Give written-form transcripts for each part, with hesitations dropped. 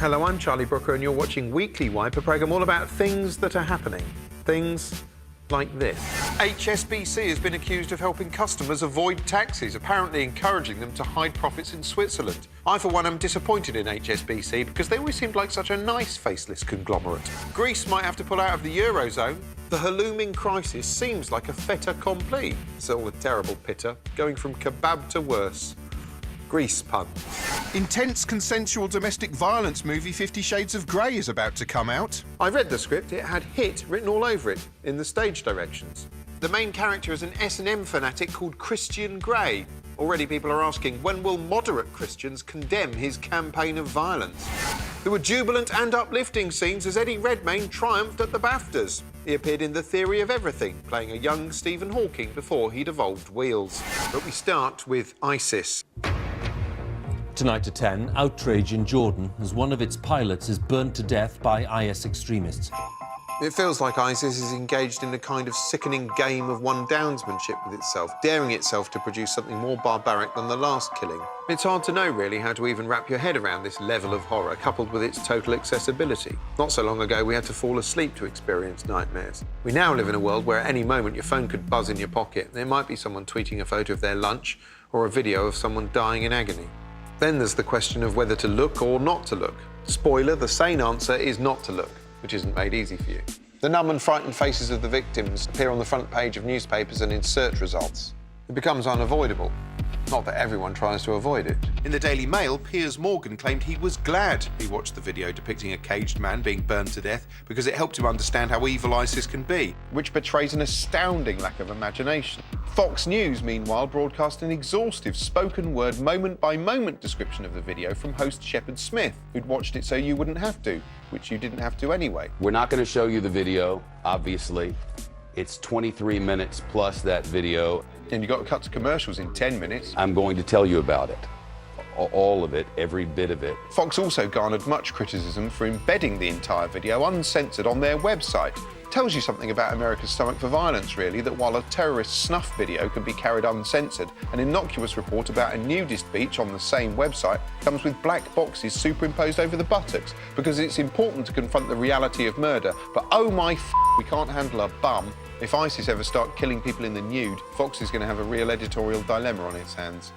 Hello, I'm Charlie Brooker, and you're watching Weekly Wipe, a programme all about things that are happening. Things like this. HSBC has been accused of helping customers avoid taxes, apparently encouraging them to hide profits in Switzerland. I, for one, am disappointed in HSBC because they always seemed like such a nice, faceless conglomerate. Greece might have to pull out of the Eurozone. The looming crisis seems like a fait accompli. It's all a terrible pitter, going from kebab to worse. Grease pun. Intense consensual domestic violence movie 50 Shades of Grey is about to come out. I read the script. It had hit written all over it in the stage directions. The main character is an S&M fanatic called Christian Grey. Already people are asking, when will moderate Christians condemn his campaign of violence? There were jubilant and uplifting scenes as Eddie Redmayne triumphed at the BAFTAs. He appeared in The Theory of Everything, playing a young Stephen Hawking before he'd evolved wheels. But we start with ISIS. Tonight at 10, outrage in Jordan as one of its pilots is burnt to death by IS extremists. It feels like ISIS is engaged in a kind of sickening game of one-downsmanship with itself, daring itself to produce something more barbaric than the last killing. It's hard to know, really, how to even wrap your head around this level of horror, coupled with its total accessibility. Not so long ago, we had to fall asleep to experience nightmares. We now live in a world where at any moment your phone could buzz in your pocket. There might be someone tweeting a photo of their lunch or a video of someone dying in agony. Then there's the question of whether to look or not to look. Spoiler, the sane answer is not to look, which isn't made easy for you. The numb and frightened faces of the victims appear on the front page of newspapers and in search results. It becomes unavoidable. Not that everyone tries to avoid it. In the Daily Mail, Piers Morgan claimed he was glad he watched the video depicting a caged man being burned to death because it helped him understand how evil ISIS can be. Which betrays an astounding lack of imagination. Fox News, meanwhile, broadcast an exhaustive spoken-word, moment-by-moment description of the video from host Shepard Smith, who'd watched it so you wouldn't have to, which you didn't have to anyway. We're not going to show you the video, obviously. It's 23 minutes plus that video. And you got to cut to commercials in 10 minutes. I'm going to tell you about it. All of it, every bit of it. Fox also garnered much criticism for embedding the entire video uncensored on their website. Tells you something about America's stomach for violence, really, that while a terrorist snuff video can be carried uncensored, an innocuous report about a nudist beach on the same website comes with black boxes superimposed over the buttocks, because it's important to confront the reality of murder, but oh my we can't handle a bum. If ISIS ever start killing people in the nude, Fox is going to have a real editorial dilemma on its hands.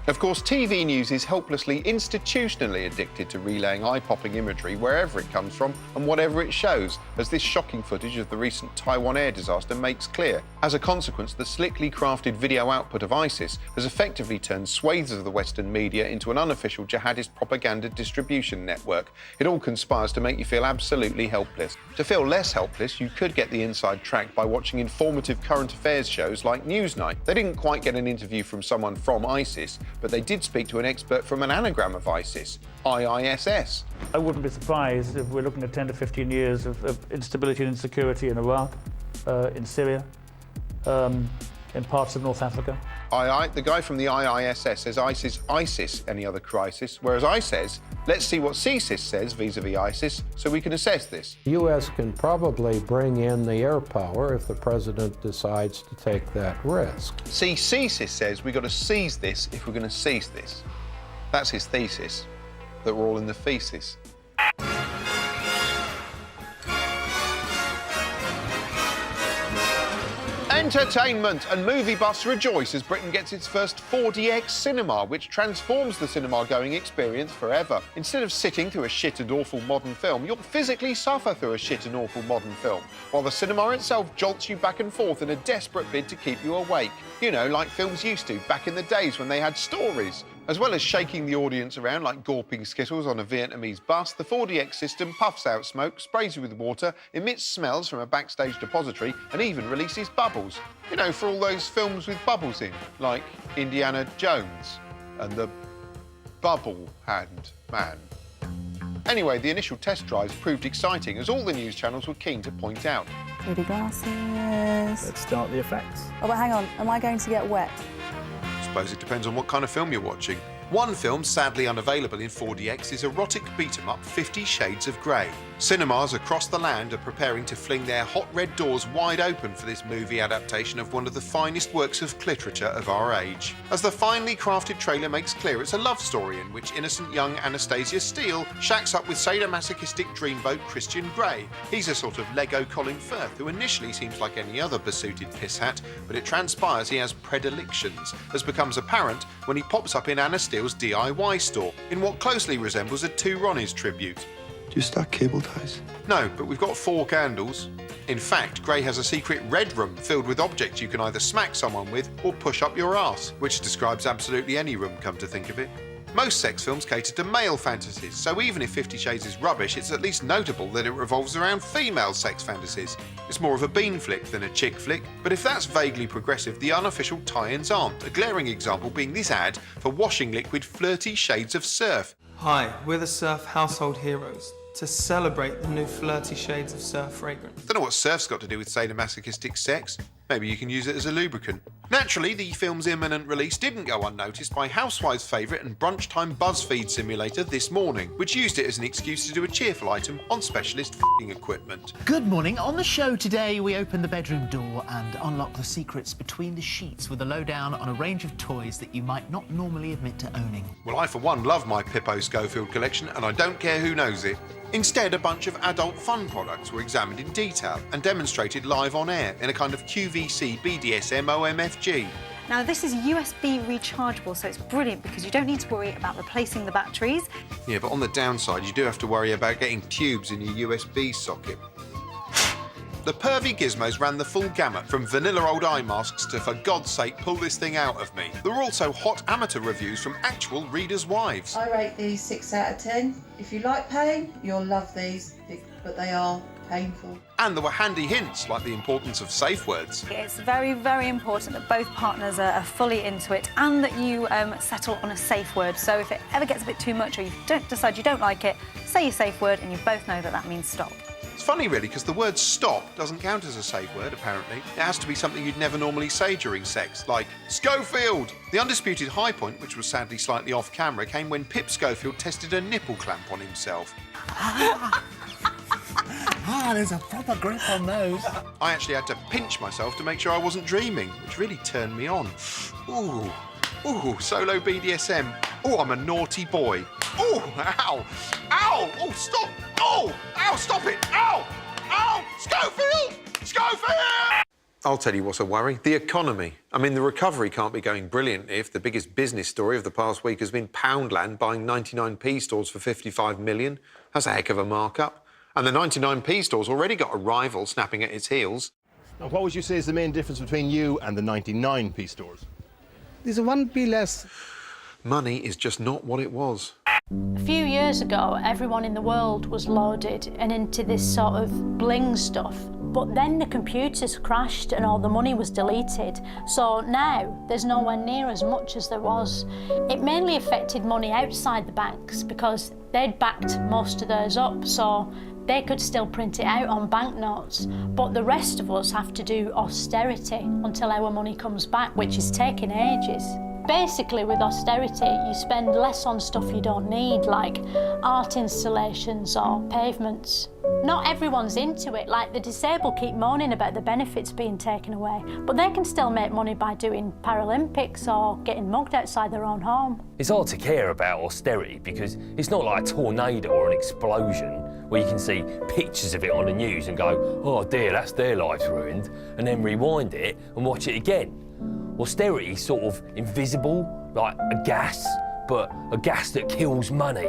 Of course, TV news is helplessly institutionally addicted to relaying eye-popping imagery wherever it comes from and whatever it shows, as this shocking footage of the recent Taiwan air disaster makes clear. As a consequence, the slickly crafted video output of ISIS has effectively turned swathes of the Western media into an unofficial jihadist propaganda distribution network. It all conspires to make you feel absolutely helpless. To feel less helpless, you could get the inside track by watching informative current affairs shows like Newsnight. They didn't quite get an interview from someone from ISIS, but they did speak to an expert from an anagram of ISIS, IISS. I wouldn't be surprised if we're looking at 10 to 15 years of instability and insecurity in Iraq, in Syria, in parts of North Africa. The guy from the IISS says ISIS, any other crisis, whereas I says, let's see what CSIS says vis-a-vis ISIS so we can assess this. The U.S. can probably bring in the air power if the president decides to take that risk. See, CSIS says we've got to seize this if we're going to cease this. That's his thesis, that we're all in the feces. Entertainment and movie buffs rejoice as Britain gets its first 4DX cinema, which transforms the cinema-going experience forever. Instead of sitting through a shit and awful modern film, you'll physically suffer through a shit and awful modern film, while the cinema itself jolts you back and forth in a desperate bid to keep you awake. You know, like films used to, back in the days when they had stories. As well as shaking the audience around like gawping skittles on a Vietnamese bus, the 4DX system puffs out smoke, sprays you with water, emits smells from a backstage depository, and even releases bubbles. You know, for all those films with bubbles in, like Indiana Jones and the Bubble Hand Man. Anyway, the initial test drives proved exciting, as all the news channels were keen to point out. 3D glasses. Let's start the effects. Oh, but hang on, am I going to get wet? I suppose it depends on what kind of film you're watching. One film, sadly unavailable in 4DX, is erotic beat-em-up 50 Shades of Grey. Cinemas across the land are preparing to fling their hot red doors wide open for this movie adaptation of one of the finest works of literature of our age. As the finely crafted trailer makes clear, it's a love story in which innocent young Anastasia Steele shacks up with sadomasochistic dreamboat Christian Grey. He's a sort of Lego Colin Firth who initially seems like any other besooted pisshat, but it transpires he has predilections, as becomes apparent when he pops up in Anna Steele's DIY store, in what closely resembles a Two Ronnies tribute. Do you stack cable ties? No, but we've got 4 candles. In fact, Grey has a secret red room filled with objects you can either smack someone with or push up your arse, which describes absolutely any room, come to think of it. Most sex films cater to male fantasies, so even if 50 Shades is rubbish, it's at least notable that it revolves around female sex fantasies. It's more of a bean flick than a chick flick, but if that's vaguely progressive, the unofficial tie-ins aren't, a glaring example being this ad for washing liquid Flirty Shades of Surf. Hi, we're the Surf Household Heroes, to celebrate the new Flirty Shades of Surf fragrance. Don't know what surf's got to do with sadomasochistic sex. Maybe you can use it as a lubricant. Naturally, the film's imminent release didn't go unnoticed by Housewives' favourite and brunchtime BuzzFeed simulator This Morning, which used it as an excuse to do a cheerful item on specialist f***ing equipment. Good morning. On the show today, we open the bedroom door and unlock the secrets between the sheets with a lowdown on a range of toys that you might not normally admit to owning. Well, I for one love my Pippo Schofield collection, and I don't care who knows it. Instead, a bunch of adult fun products were examined in detail and demonstrated live on air in a kind of QVC BDSM OMFG. Now, this is USB rechargeable, so it's brilliant because you don't need to worry about replacing the batteries. Yeah, but on the downside, you do have to worry about getting tubes in your USB socket. The pervy gizmos ran the full gamut, from vanilla old eye masks to, for God's sake, pull this thing out of me. There were also hot amateur reviews from actual readers' wives. I rate these 6 out of 10. If you like pain, you'll love these, but they are painful. And there were handy hints, like the importance of safe words. It's very, very important that both partners are fully into it and that you settle on a safe word. So if it ever gets a bit too much or you decide you don't like it, say your safe word and you both know that that means stop. It's funny, really, because the word stop doesn't count as a safe word, apparently. It has to be something you'd never normally say during sex, like Schofield! The undisputed high point, which was sadly slightly off camera, came when Pip Schofield tested a nipple clamp on himself. There's a proper grip on those. I actually had to pinch myself to make sure I wasn't dreaming, which really turned me on. Ooh, solo BDSM. Oh, I'm a naughty boy. Oh, ow, ow, oh, stop. Oh, ow, stop it. Ow, ow, Schofield, Schofield! I'll tell you what's a worry, the economy. I mean, the recovery can't be going brilliantly if the biggest business story of the past week has been Poundland buying 99p stores for 55 million. That's a heck of a markup. And the 99p store's already got a rival snapping at its heels. Now, what would you say is the main difference between you and the 99p stores? There's 1p less. Money is just not what it was. A few years ago, everyone in the world was loaded and into this sort of bling stuff. But then the computers crashed and all the money was deleted. So now there's nowhere near as much as there was. It mainly affected money outside the banks because they'd backed most of theirs up, so they could still print it out on banknotes. But the rest of us have to do austerity until our money comes back, which is taking ages. Basically, with austerity, you spend less on stuff you don't need, like art installations or pavements. Not everyone's into it, like the disabled keep moaning about the benefits being taken away, but they can still make money by doing Paralympics or getting mugged outside their own home. It's hard to care about austerity because it's not like a tornado or an explosion where you can see pictures of it on the news and go, oh dear, that's their lives ruined, and then rewind it and watch it again. Austerity is sort of invisible, like a gas, but a gas that kills money.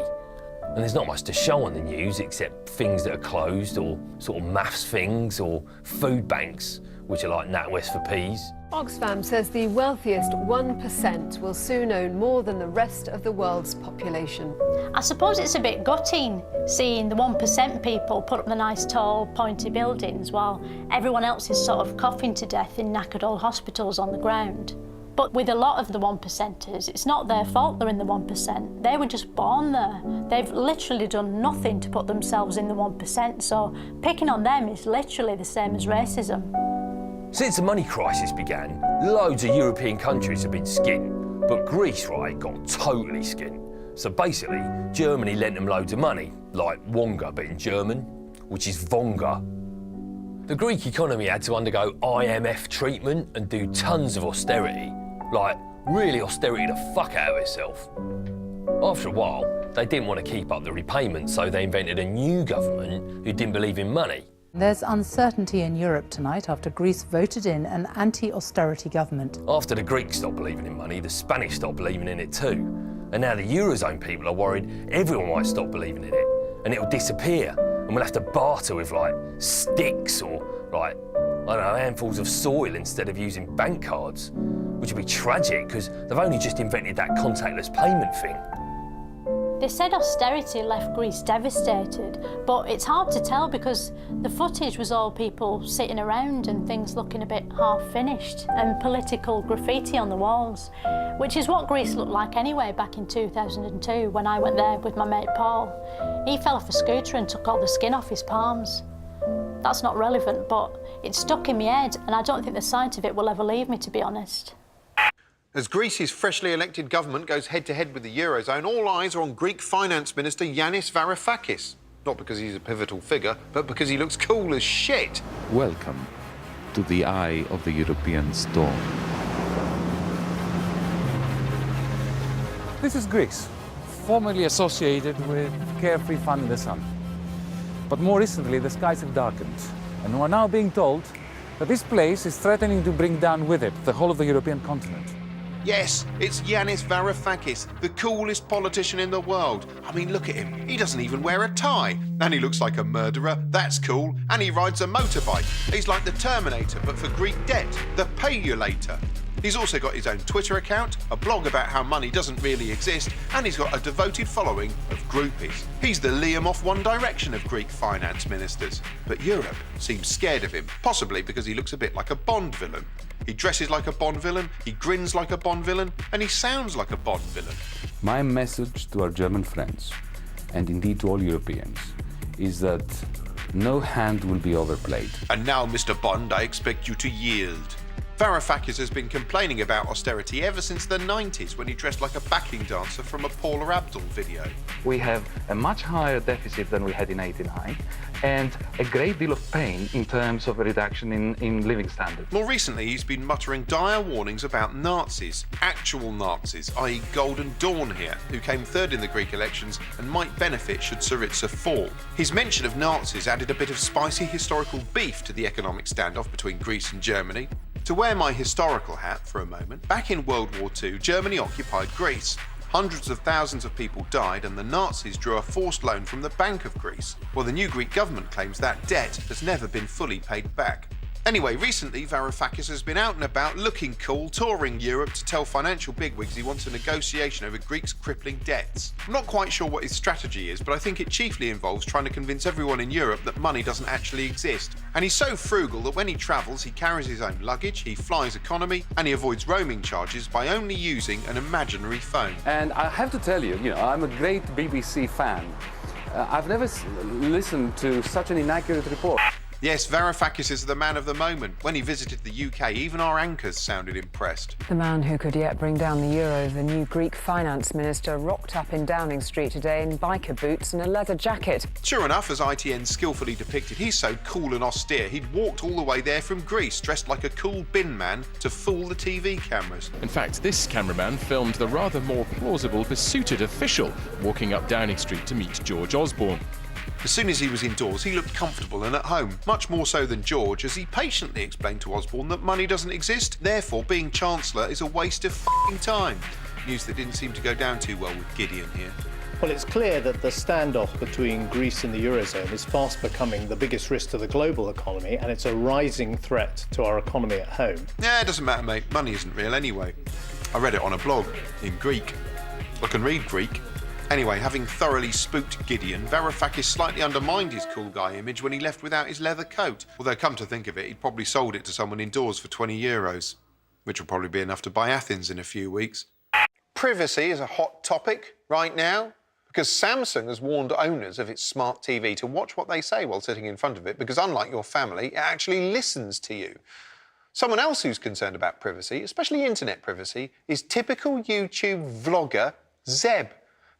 And there's not much to show on the news except things that are closed or sort of maths things or food banks, which are like NatWest for peas. Oxfam says the wealthiest 1% will soon own more than the rest of the world's population. I suppose it's a bit gutting seeing the 1% people put up the nice tall pointy buildings while everyone else is sort of coughing to death in knackered old hospitals on the ground. But with a lot of the 1%ers, it's not their fault they're in the 1%. They were just born there. They've literally done nothing to put themselves in the 1%, so picking on them is literally the same as racism. Since the money crisis began, loads of European countries have been skint, But Greece, right, got totally skint. So basically, Germany lent them loads of money, like wonga, but in German, which is vonga. The Greek economy had to undergo IMF treatment and do tons of austerity, like really austerity the fuck out of itself. After a while, they didn't want to keep up the repayments, so they invented a new government who didn't believe in money. There's uncertainty in Europe tonight after Greece voted in an anti-austerity government. After the Greeks stopped believing in money, the Spanish stopped believing in it too. And now the Eurozone people are worried everyone might stop believing in it and it'll disappear and we'll have to barter with, like, sticks or, like, I don't know, handfuls of soil instead of using bank cards, which would be tragic because they've only just invented that contactless payment thing. They said austerity left Greece devastated, but it's hard to tell because the footage was all people sitting around and things looking a bit half-finished and political graffiti on the walls, which is what Greece looked like anyway back in 2002 when I went there with my mate Paul. He fell off a scooter and took all the skin off his palms. That's not relevant, but it's stuck in my head and I don't think the sight of it will ever leave me, to be honest. As Greece's freshly elected government goes head-to-head with the Eurozone, all eyes are on Greek Finance Minister Yanis Varoufakis. Not because he's a pivotal figure, but because he looks cool as shit. Welcome to the eye of the European storm. This is Greece, formerly associated with carefree fun in the sun. But more recently, the skies have darkened, and we're now being told that this place is threatening to bring down with it the whole of the European continent. Yes, it's Yanis Varoufakis, the coolest politician in the world. I mean, look at him. He doesn't even wear a tie. And he looks like a murderer. That's cool. And he rides a motorbike. He's like the Terminator, but for Greek debt. The pay-you-later. He's also got his own Twitter account, a blog about how money doesn't really exist, and he's got a devoted following of groupies. He's the Liam off One Direction of Greek finance ministers. But Europe seems scared of him, possibly because he looks a bit like a Bond villain. He dresses like a Bond villain, he grins like a Bond villain, and he sounds like a Bond villain. My message to our German friends, and indeed to all Europeans, is that no hand will be overplayed. And now, Mr. Bond, I expect you to yield. Varoufakis has been complaining about austerity ever since the 90s when he dressed like a backing dancer from a Paula Abdul video. We have a much higher deficit than we had in '89 and a great deal of pain in terms of a reduction in living standards. More recently, he's been muttering dire warnings about Nazis, actual Nazis, i.e. Golden Dawn here, who came third in the Greek elections and might benefit should Syriza fall. His mention of Nazis added a bit of spicy historical beef to the economic standoff between Greece and Germany. To wear my historical hat for a moment, back in World War II, Germany occupied Greece. Hundreds of thousands of people died and the Nazis drew a forced loan from the Bank of Greece. Well, the new Greek government claims that debt has never been fully paid back. Anyway, recently Varoufakis has been out and about looking cool, touring Europe to tell financial bigwigs he wants a negotiation over Greece's crippling debts. I'm not quite sure what his strategy is, but I think it chiefly involves trying to convince everyone in Europe that money doesn't actually exist. And he's so frugal that when he travels, he carries his own luggage, he flies economy, and he avoids roaming charges by only using an imaginary phone. And I have to tell you, I'm a great BBC fan. I've never listened to such an inaccurate report. Yes, Varoufakis is the man of the moment. When he visited the UK, even our anchors sounded impressed. The man who could yet bring down the euro, the new Greek finance minister, rocked up in Downing Street today in biker boots and a leather jacket. Sure enough, as ITN skillfully depicted, he's so cool and austere, he'd walked all the way there from Greece, dressed like a cool bin man to fool the TV cameras. In fact, this cameraman filmed the rather more plausible besuited official walking up Downing Street to meet George Osborne. As soon as he was indoors, he looked comfortable and at home, much more so than George, as he patiently explained to Osborne that money doesn't exist, therefore being Chancellor is a waste of f***ing time. News that didn't seem to go down too well with Gideon here. Well, it's clear that the standoff between Greece and the Eurozone is fast becoming the biggest risk to the global economy, and it's a rising threat to our economy at home. Yeah, it doesn't matter, mate. Money isn't real anyway. I read it on a blog, in Greek. I can read Greek. Anyway, having thoroughly spooked Gideon, Varoufakis slightly undermined his cool guy image when he left without his leather coat. Although, come to think of it, he'd probably sold it to someone indoors for €20, which will probably be enough to buy Athens in a few weeks. Privacy is a hot topic right now because Samsung has warned owners of its smart TV to watch what they say while sitting in front of it because, unlike your family, it actually listens to you. Someone else who's concerned about privacy, especially internet privacy, is typical YouTube vlogger Zeb,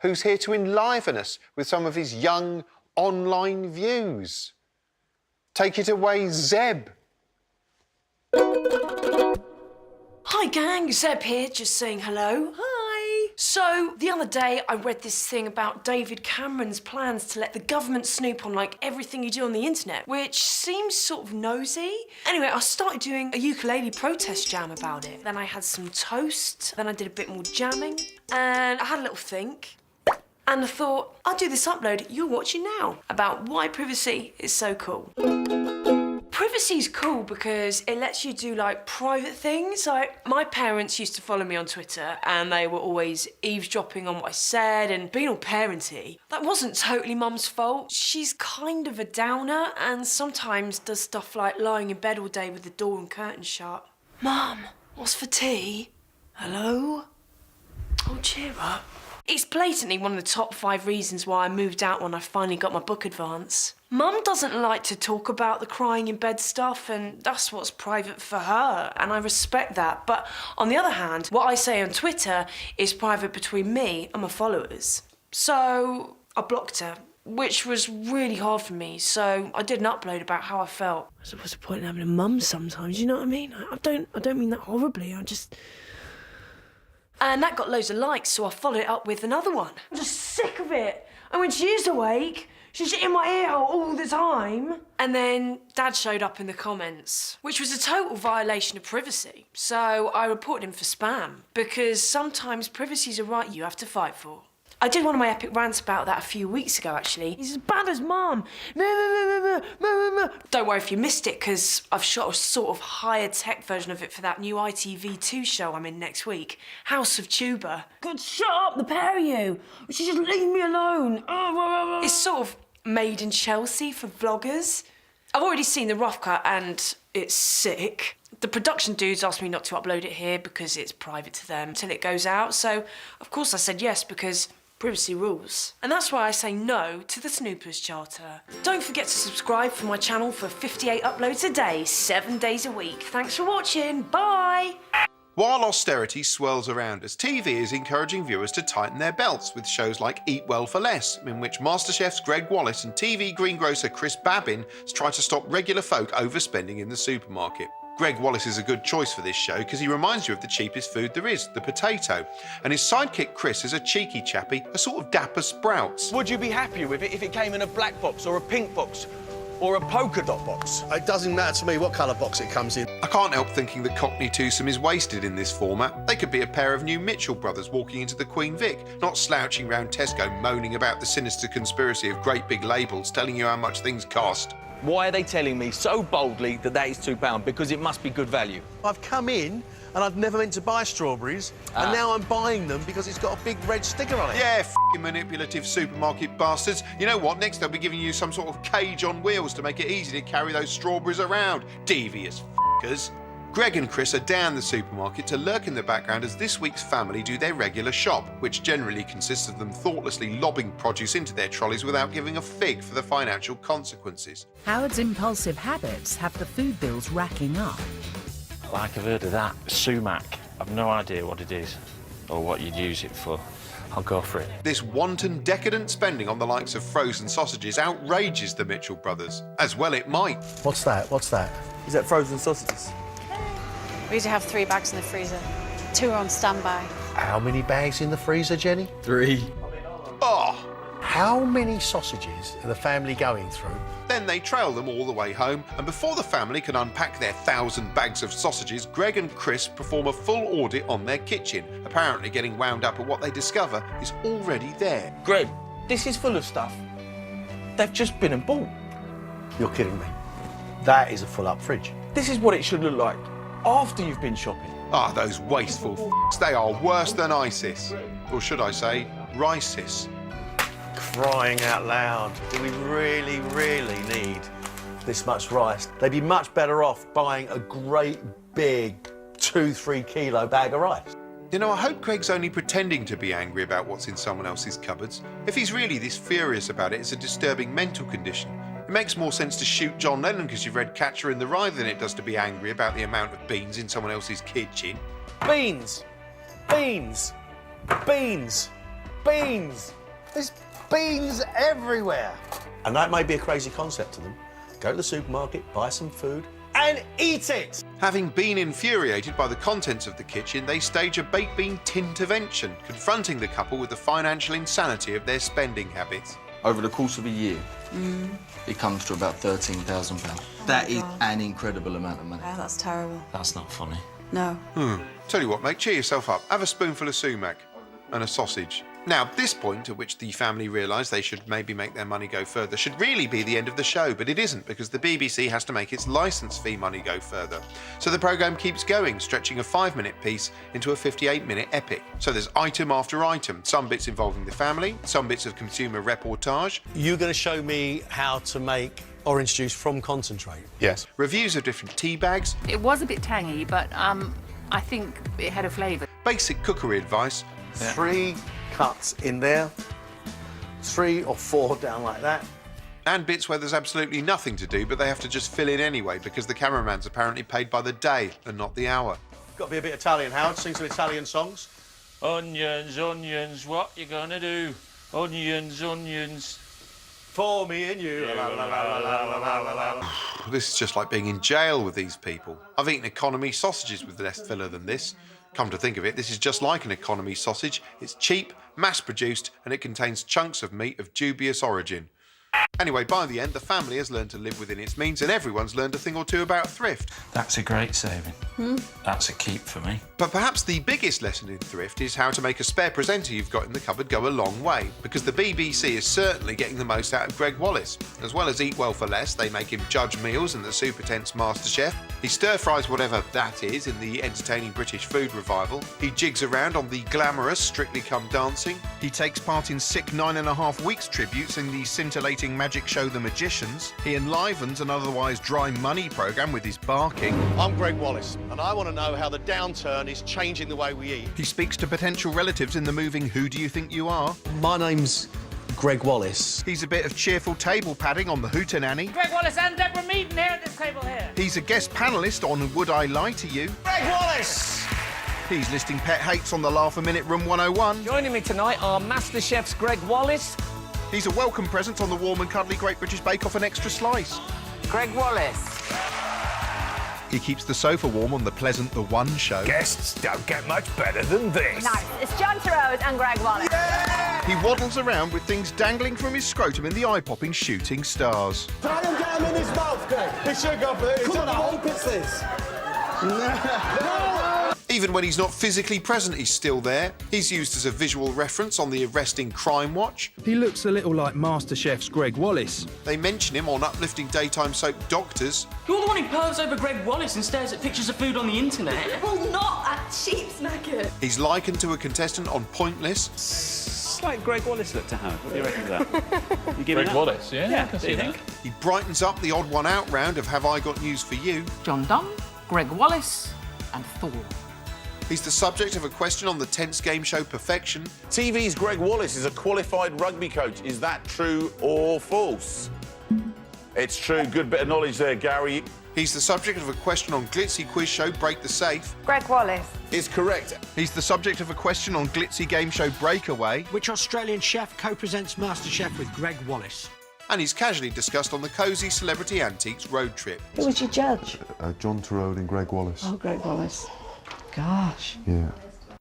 who's here to enliven us with some of his young online views. Take it away, Zeb. Hi gang, Zeb here, just saying hello. Hi! So, the other day I read this thing about David Cameron's plans to let the government snoop on like everything you do on the internet, which seems sort of nosy. Anyway, I started doing a ukulele protest jam about it. Then I had some toast, then I did a bit more jamming, and I had a little think. And I thought, I'll do this upload you're watching now about why privacy is so cool. Privacy's cool because it lets you do like private things. Like my parents used to follow me on Twitter and they were always eavesdropping on what I said and being all parenty. That wasn't totally Mum's fault. She's kind of a downer and sometimes does stuff like lying in bed all day with the door and curtains shut. Mum, what's for tea? Hello? Oh, cheer up. It's blatantly one of the top 5 reasons why I moved out when I finally got my book advance. Mum doesn't like to talk about the crying in bed stuff, and that's what's private for her, and I respect that. But on the other hand, what I say on Twitter is private between me and my followers. So I blocked her, which was really hard for me, so I did an upload about how I felt. So what's the point in having a mum sometimes, you know what I mean? I don't mean that horribly, And that got loads of likes, so I followed it up with another one. I'm just sick of it. And when she's awake, she's in my ear hole all the time. And then Dad showed up in the comments, which was a total violation of privacy. So I reported him for spam, because sometimes privacy's a right you have to fight for. I did one of my epic rants about that a few weeks ago, actually. He's as bad as Mum. Don't worry if you missed it, because I've shot a sort of higher tech version of it for that new ITV2 show I'm in next week, House of Tuba. God, shut up, the pair of you. Would you just leave me alone? It's sort of made in Chelsea for vloggers. I've already seen the rough cut and it's sick. The production dudes asked me not to upload it here because it's private to them till it goes out, so of course I said yes because privacy rules. And that's why I say no to the Snoopers Charter. Don't forget to subscribe for my channel for 58 uploads a day, 7 days a week. Thanks for watching, bye! While austerity swirls around us, TV is encouraging viewers to tighten their belts with shows like Eat Well for Less, in which MasterChef's Greg Wallace and TV greengrocer Chris Babin try to stop regular folk overspending in the supermarket. Greg Wallace is a good choice for this show because he reminds you of the cheapest food there is, the potato. And his sidekick Chris is a cheeky chappy, a sort of dapper Sprouts. Would you be happy with it if it came in a black box or a pink box or a polka dot box? It doesn't matter to me what colour box it comes in. I can't help thinking that Cockney twosome is wasted in this format. They could be a pair of new Mitchell brothers walking into the Queen Vic, not slouching round Tesco moaning about the sinister conspiracy of great big labels telling you how much things cost. Why are they telling me so boldly that that is £2? Because it must be good value. I've come in and I've never meant to buy strawberries, and now I'm buying them because it's got a big red sticker on it. Yeah, f***ing manipulative supermarket bastards. You know what? Next they'll be giving you some sort of cage on wheels to make it easy to carry those strawberries around. Devious f***ers. Greg and Chris are down the supermarket to lurk in the background as this week's family do their regular shop, which generally consists of them thoughtlessly lobbing produce into their trolleys without giving a fig for the financial consequences. Howard's impulsive habits have the food bills racking up. Like I've heard of that, sumac. I've no idea what it is or what you'd use it for. I'll go for it. This wanton, decadent spending on the likes of frozen sausages outrages the Mitchell brothers. As well it might. What's that? What's that? Is that frozen sausages? We usually have 3 bags in the freezer. 2 are on standby. How many bags in the freezer, Jenny? 3. Oh! How many sausages are the family going through? Then they trail them all the way home, and before the family can unpack their 1,000 bags of sausages, Greg and Chris perform a full audit on their kitchen, apparently getting wound up at what they discover is already there. Greg, this is full of stuff they've just been and bought. You're kidding me. That is a full-up fridge. This is what it should look like after you've been shopping. Ah, those wasteful f***s. They are worse than ISIS. Or should I say, Risis. Crying out loud. Do we really, really need this much rice? They'd be much better off buying a great big 2-3 kilo bag of rice. You know, I hope Greg's only pretending to be angry about what's in someone else's cupboards. If he's really this furious about it, it's a disturbing mental condition. It makes more sense to shoot John Lennon because you've read Catcher in the Rye than it does to be angry about the amount of beans in someone else's kitchen. Beans! Beans! Beans! Beans! There's beans everywhere! And that may be a crazy concept to them. Go to the supermarket, buy some food, and eat it! Having been infuriated by the contents of the kitchen, they stage a baked bean tintervention, confronting the couple with the financial insanity of their spending habits. Over the course of a year, it comes to about £13,000. That is an incredible amount of money. Yeah, that's terrible. That's not funny. No. Tell you what, mate, cheer yourself up. Have a spoonful of sumac and a sausage. Now, this point at which the family realise they should maybe make their money go further should really be the end of the show, but it isn't, because the BBC has to make its licence fee money go further. So the programme keeps going, stretching a 5-minute piece into a 58-minute epic. So there's item after item, some bits involving the family, some bits of consumer reportage. You're going to show me how to make orange juice from concentrate? Yes. Reviews of different tea bags. It was a bit tangy, but I think it had a flavour. Basic cookery advice. 3 cuts in there, 3 or 4 down like that. And bits where there's absolutely nothing to do, but they have to just fill in anyway because the cameraman's apparently paid by the day and not the hour. Got to be a bit Italian, Howard. Sing some Italian songs. Onions, onions, what you gonna do? Onions, onions. For me and you. This is just like being in jail with these people. I've eaten economy sausages with less filler than this. Come to think of it, this is just like an economy sausage. It's cheap, mass-produced, and it contains chunks of meat of dubious origin. Anyway, by the end, the family has learned to live within its means and everyone's learned a thing or two about thrift. That's a great saving. That's a keep for me. But perhaps the biggest lesson in thrift is how to make a spare presenter you've got in the cupboard go a long way, because the BBC is certainly getting the most out of Greg Wallace. As well as Eat Well for Less, they make him judge meals in the super tense MasterChef. He stir-fries whatever that is in the entertaining British food revival. He jigs around on the glamorous Strictly Come Dancing. He takes part in sick 9.5 Weeks tributes in the scintillating magic show The Magicians. He enlivens an otherwise dry money programme with his barking. I'm Greg Wallace, and I want to know how the downturn is changing the way we eat. He speaks to potential relatives in the moving Who Do You Think You Are? My name's Greg Wallace. He's a bit of cheerful table padding on the Hootenanny. Greg Wallace and Deborah Meaden here at this table here. He's a guest panellist on Would I Lie to You? Greg Wallace! He's listing pet hates on the Laugh a Minute Room 101. Joining me tonight are Master Chefs Greg Wallace. He's a welcome present on the warm and cuddly Great British Bake Off an Extra Slice. Greg Wallace. He keeps the sofa warm on the Pleasant The One show. Guests don't get much better than this. Nice. It's John Turose and Greg Wallace. Yeah! He waddles around with things dangling from his scrotum in the eye-popping Shooting Stars. Try and get him in his mouth, Greg. He should go for it. Come on, I hope it's this. No! Even when he's not physically present, he's still there. He's used as a visual reference on the Arresting Crime Watch. He looks a little like MasterChef's Greg Wallace. They mention him on uplifting daytime soap Doctors. You're the one who pervs over Greg Wallace and stares at pictures of food on the internet. Well, not a cheap snacker. He's likened to a contestant on Pointless. It's like Greg Wallace looked to Howard. What do you reckon of that? You Greg Wallace, yeah, I can see that. He brightens up the odd one out round of Have I Got News for You? John Donne, Greg Wallace and Thor. He's the subject of a question on the tense game show Perfection. TV's Greg Wallace is a qualified rugby coach. Is that true or false? It's true. Good bit of knowledge there, Gary. He's the subject of a question on glitzy quiz show Break the Safe. Greg Wallace. Is correct. He's the subject of a question on glitzy game show Breakaway. Which Australian chef co-presents MasterChef with Greg Wallace? And he's casually discussed on the Cosy Celebrity Antiques road trip. Who was your judge? John Turode and Greg Wallace. Oh, Greg Wallace. Gosh. Yeah.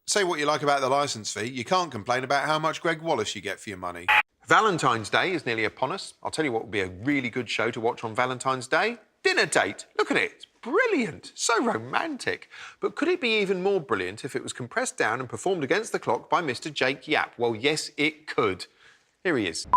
Say what you like about the licence fee, you can't complain about how much Greg Wallace you get for your money. Valentine's Day is nearly upon us. I'll tell you what would be a really good show to watch on Valentine's Day. Dinner Date. Look at it. It's brilliant. So romantic. But could it be even more brilliant if it was compressed down and performed against the clock by Mr. Jake Yap? Well, yes, it could. Here he is.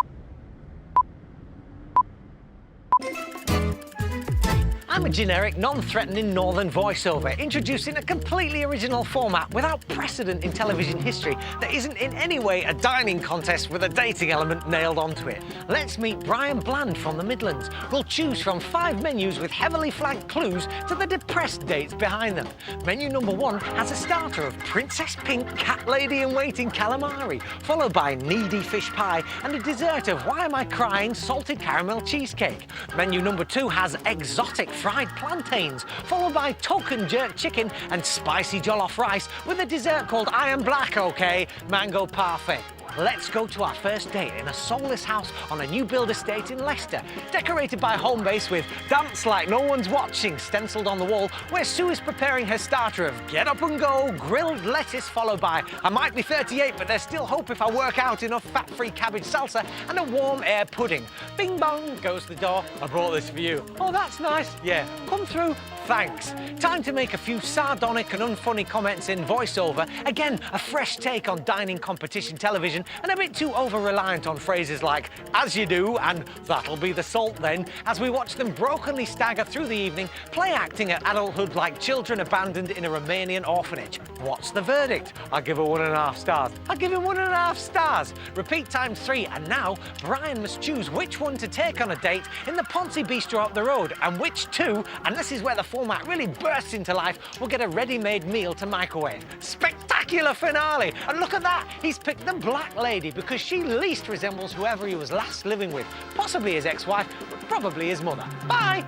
I'm a generic, non-threatening northern voiceover, introducing a completely original format without precedent in television history that isn't in any way a dining contest with a dating element nailed onto it. Let's meet Brian Bland from the Midlands. We'll choose from 5 menus with heavily flagged clues to the depressed dates behind them. Menu number 1 has a starter of Princess Pink Cat Lady-in-Waiting calamari, followed by needy fish pie and a dessert of Why Am I Crying salted caramel cheesecake. Menu number 2 has exotic fried plantains, followed by token jerk chicken and spicy jollof rice with a dessert called I Am Black, OK, mango parfait. Let's go to our first date in a soulless house on a new build estate in Leicester, decorated by Homebase with Dance Like No One's Watching stencilled on the wall, where Sue is preparing her starter of Get Up and Go grilled lettuce, followed by I might be 38 but there's still hope if I work out enough fat-free cabbage salsa, and a warm air pudding. Bing bong goes the door. I brought this for you. Oh, that's nice. Yeah, come through. Thanks. Time to make a few sardonic and unfunny comments in voiceover. Again, a fresh take on dining competition television, and a bit too over-reliant on phrases like as you do and that'll be the salt then, as we watch them brokenly stagger through the evening, play acting at adulthood like children abandoned in a Romanian orphanage. What's the verdict? I give it 1.5 stars. I give it 1.5 stars. Repeat times 3, and now Brian must choose which one to take on a date in the Ponzi Bistro up the road, and which two, and this is where the format really bursts into life, will get a ready-made meal to microwave. Spectacular finale! And look at that! He's picked the black lady because she least resembles whoever he was last living with. Possibly his ex-wife, but probably his mother. Bye!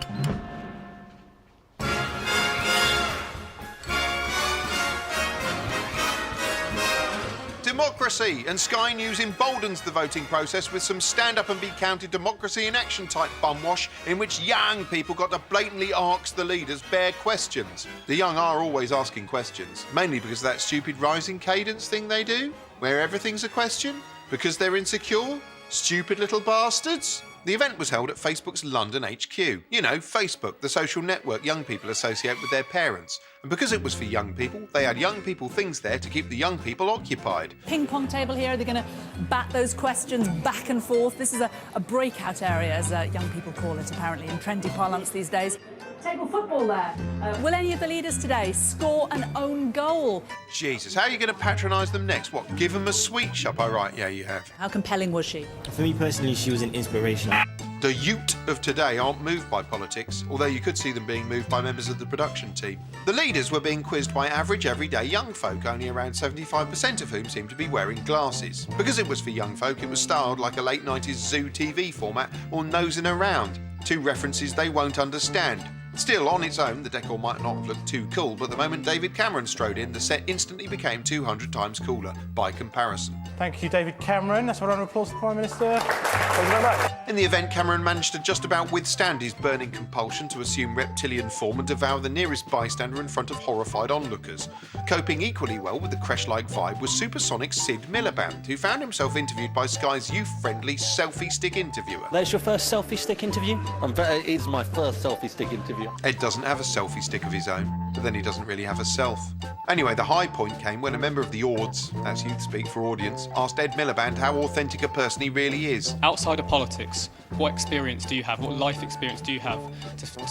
Democracy, and Sky News emboldens the voting process with some stand-up-and-be-counted democracy in action type bumwash in which young people got to blatantly ask the leaders bare questions. The young are always asking questions, mainly because of that stupid rising cadence thing they do, where everything's a question, because they're insecure. Stupid little bastards. The event was held at Facebook's London HQ. You know, Facebook, the social network young people associate with their parents. And because it was for young people, they had young people things there to keep the young people occupied. Ping pong table here, they're going to bat those questions back and forth. This is a breakout area, as young people call it, apparently, in trendy parlance these days. Table football there. Will any of the leaders today score an own goal? Jesus, how are you going to patronise them next? What, give them a sweet shop? Oh, right, yeah, you have. How compelling was she? For me personally, she was an inspiration. The youth of today aren't moved by politics, although you could see them being moved by members of the production team. The leaders were being quizzed by average, everyday young folk, only around 75% of whom seemed to be wearing glasses. Because it was for young folk, it was styled like a late 90s Zoo TV format or Nosing Around. 2 references they won't understand. Still, on its own, the decor might not look too cool, but the moment David Cameron strode in, the set instantly became 200 times cooler by comparison. Thank you, David Cameron. That's a round of applause to the Prime Minister. Thank you very much. In the event, Cameron managed to just about withstand his burning compulsion to assume reptilian form and devour the nearest bystander in front of horrified onlookers. Coping equally well with the Crash-like vibe was supersonic Sid Miliband, who found himself interviewed by Sky's youth-friendly selfie stick interviewer. That's your first selfie stick interview? It is my first selfie stick interview. Ed doesn't have a selfie stick of his own, but then he doesn't really have a self. Anyway, the high point came when a member of the Ords, that's youth speak for audience, asked Ed Miliband how authentic a person he really is. Outside of politics, what experience do you have, what life experience do you have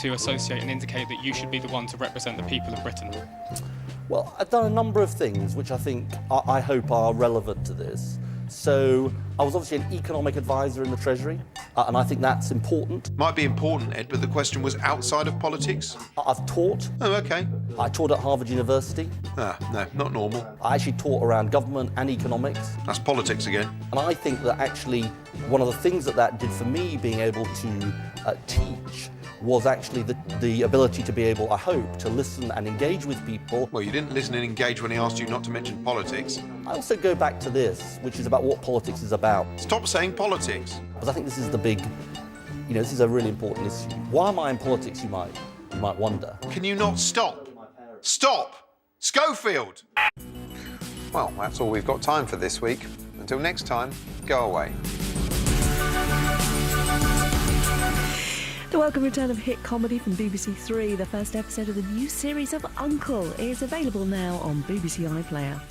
to associate and indicate that you should be the one to represent the people of Britain? Well, I've done a number of things which I think, I hope are relevant to this. So, I was obviously an economic advisor in the Treasury, and I think that's important. Might be important, Ed, but the question was outside of politics? I've taught. Oh, OK. I taught at Harvard University. Ah, no, not normal. I actually taught around government and economics. That's politics again. And I think that actually one of the things that did for me being able to teach was actually the ability to be able, I hope, to listen and engage with people. Well, you didn't listen and engage when he asked you not to mention politics. I also go back to this, which is about what politics is about. Stop saying politics. Because I think this is the big, this is a really important issue. Why am I in politics, you might wonder? Can you not stop? Stop! Schofield! Well, that's all we've got time for this week. Until next time, go away. The welcome return of hit comedy from BBC Three, the first episode of the new series of Uncle, is available now on BBC iPlayer.